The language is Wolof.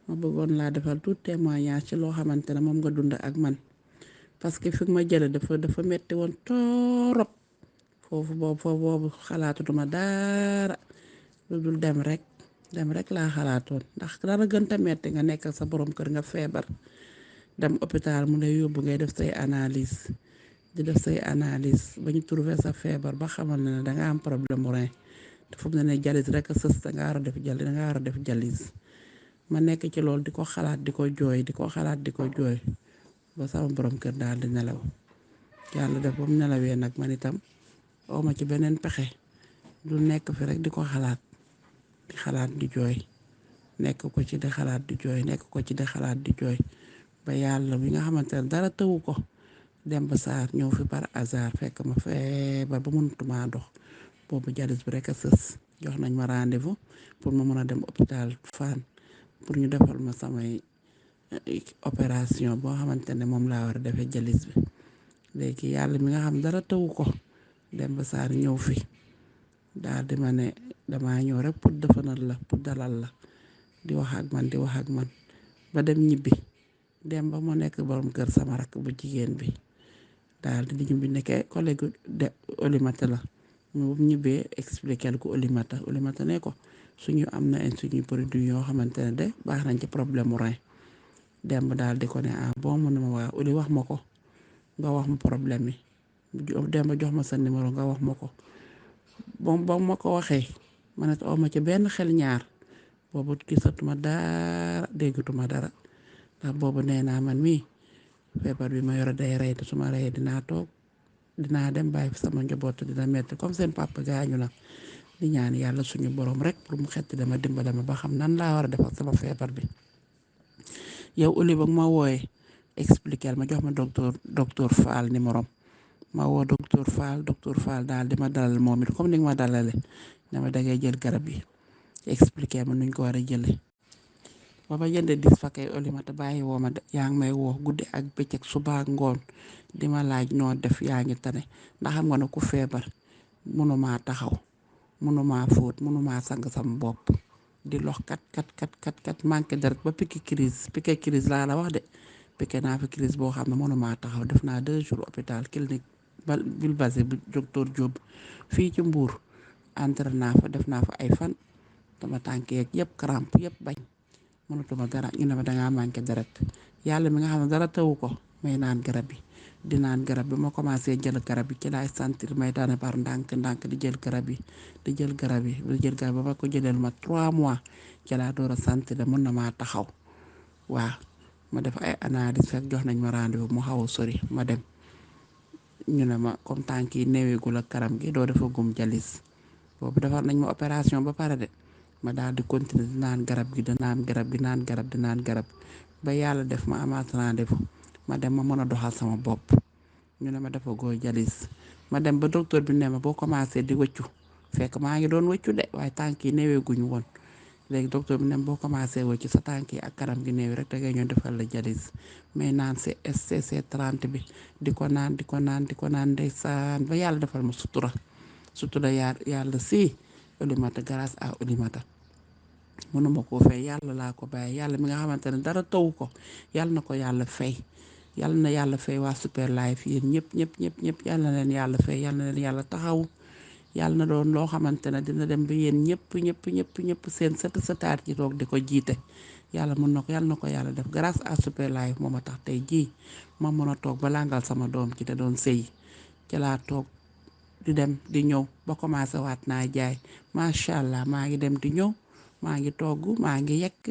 ma bëggoon laa defal tout témoignage ci loo xamante ne moom nga dund ak man parce que fi ma jële dafa metti woon torop foofu boobu xalaatutuma dara lu dul dem rek laa xalaatoon ndax dara gënta metti nga nekk ak sa borom kër nga feebar dem hôpital mu lay yóbbu ngay def say analyse di def say analyse ba ñu trouvé sa feebar ba xamal ne danga am problème mu rein te fu mu ne jalis rek a sës danga war a def jalis ma nekk ci loolu di ko xalaat di ko jooy di ko xalaat di ko jooy ba sama borom kër daal di nelaw yàlla def ba mu nelawee nag man itam awma ci beneen pexe du nekk fi rek di ko xalaat di xalaat di jooy nekk ko ci di xalaat di jooy nekk ko ci di xalaat di jooy ba yàlla bi nga xamante ne dara tëwu ko dem ba saar ñëw fi par hasard fekk ma feebar ba mënutuma dox boobu jalis bi rek a sës jox nañ ma rendez-vous pour ma mën a dem hôpital Fann pour ñu defal ma samay opération boo xamante ne moom laa war a defee jalis bi léegi yàlla mi nga xam dara tëwu ko dem ba saar ñëw fi daal di ma ne damaa ñëw rek pour defanal la pour dalal la di wax ak man di wax ak man ba dem ñibbi dem ba mu nekk borom kër sama rakk bu jigéen bi daal di ñibbi nekkee collègue de Olimata la mu ñibbee expliquer ko Olimata ne ko suñu am na suñu produit yoo xamante ne de baax nañ ci problème mu rein dem daal di ko ne bon mu ne ma waa Oli wax ma ko nga wax ma problème yi dem ba jox ma sa numéro nga wax ma ko ba ma ko waxee ma ne ko ma ci benn xel ñaar boobu gisatuma dara déggatuma dara ndax boobu nee naa man mii feebar bi ma yore day rey te su ma reyee dinaa dem bàyyi fi sama njaboot dina metti comme seen papa gaañu na di ñaan yàlla suñu borom rek pour mu xetti dama dimbale ma ba xam nan laa war a def ak sama feebar bi yow Oli ba ma wooyee expliquer ma jox ma docteur Fall numéro ma woo docteur Fall daal di ma dalal moom it comme ni nga ma dalale ne ma dangay jël garab yi expliquer ma nuñ ko war a jëlee ba ma jëndee dis fa kay Olimata bàyyi woo ma yaa ngi may woo guddi ak bëccëg suba ak ngoon di ma laaj noo def yaa ngi tane ndax xam nga ne ku feebar mënumaa taxaw mënumaa fóot mënumaa sang sama bopp di lox kat manqué deret ba piqué crise laa la wax de piqué naa fi crise boo xam ne mënumaa taxaw def naa 2 jours hôpital clinique Ville Basée bu docteur Diop fii ci Mbour entré naa fa def naa fa ay fan sama tànk yeeg yëpp crampe yëpp bañ mënatuma dara ñu ne ma dangaa manqué deret yàlla mi nga xam ne dara tawu ko may naan garab yi di naan garab bi ma commencé jël garab yi ci laay sentir may daane par ndànk di jël garab yi di jël garab yi di jël garab ba ma ko jëleel ma 3 mois ci laa door a sentir mën na maa taxaw waaw ma def ay analyse fekk jox nañ ma rendez-vous mu xaw a sori ma dem ñu ne ma comme tànk yi néewegul ak karam gi doo dafa gum jalis boobu defar nañ ma opération ba pare de ma daal di continuer di naan garab gi di naan garab di naan garab ba yàlla def ma amaat rendez-vous ma dem ma mën a doxal sama bopp ñu ne ma dafa góor jalis ma dem ba docteur bi ne ma boo commencé di wëccu fekk maa ngi doon wëccu de waaye tànk yi néeweeguñu woon léegi docteur bi ne ma boo commencé wëccu sa tànk yi ak karam gi néew rek da ngay ñëw defal la jalis mais naan SCC 30 bi di ko naan ndeysaan ba yàlla defal ma sutura yàlla si Olimata grâce à Olimata mënuma koo fay yàlla laa ko bàyyi yàlla mi nga xamante ne dara tawu ko yàlla na ko yàlla fay yàlla na yàlla fay waa Super Life yéen ñëpp yàlla na leen yàlla fay yàlla na leen yàlla taxaw yàlla na doon loo xamante ne dina dem ba yéen ñëpp seen sëtaat ji toog di ko jiite yàlla mën na ko yàlla na ko yàlla def grâce à Super Life moo ma tax tey jii ma mën a toog ba langal sama doom ci te doon sëy ci laa toog di dem di ñëw ba commencé waat naa jaay macha allah maa ngi dem di ñëw maa ngi togg maa ngi yekk